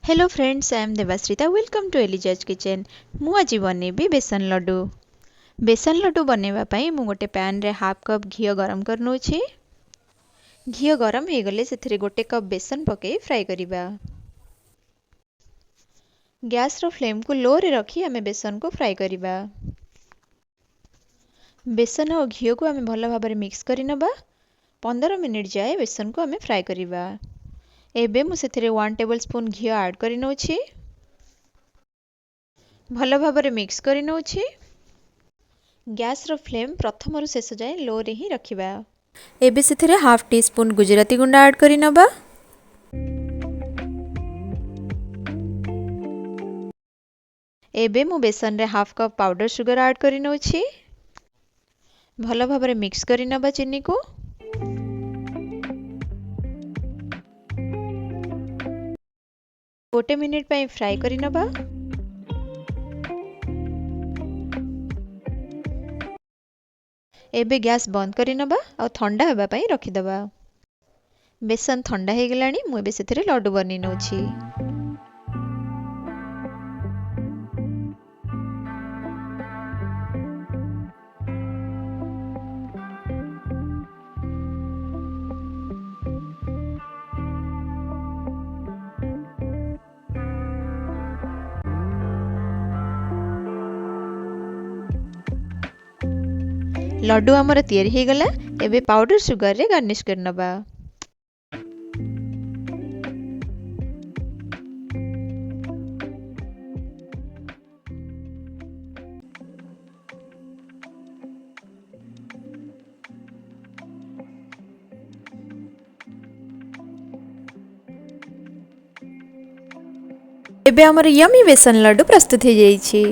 Hello friends, I am Devashrita. Welcome to एलिजाज kitchen. मु आज बनैबी बेसन लड्डू। बेसन लड्डू बनैबा पई मु गोटे पैन रे हाफ कप घी गरम करनोछि। घी गरम हो गले सेथिरे गोटे कप बेसन पके फ्राई करिबा। गैस रो फ्लेम को लो रे रखी आमे बेसन को फ्राई करिबा। बेसन और घी को आमे भल भाबरे मिक्स करि नबा। 15 मिनिट जाए बेसन को आमे फ्राई करिबा। एबे मु सेथिरे 1 टेबल स्पून घी ऐड करि नोछि। भल भाबरे मिक्स करि नोछि। गैस रो फ्लेम प्रथम रु शेष जाए लो रे ही रखिबा। एबे सेथिरे हाफ टी स्पून गुजराती गुंडा ऐड करि नबा। एबे मु बेसन रे half cup powder sugar add करि नोछि। भल भाबरे मिक्स करि नबा चीनी को। गोटे मिनिट पई फ्राई करि नबा। एबे गैस बंद करि नबा और ठंडा हेबा पई रखि दबा। बेसन ठंडा हे गेलानी मु एबे सेथिरे लड्डू बनि नोछि। लड्डू हमर तैयारी हे गला। एबे पाउडर शुगर रे गार्निश कर नबा। एबे हमर यम्मी बेसन लड्डू प्रस्तुत हो जाइछि।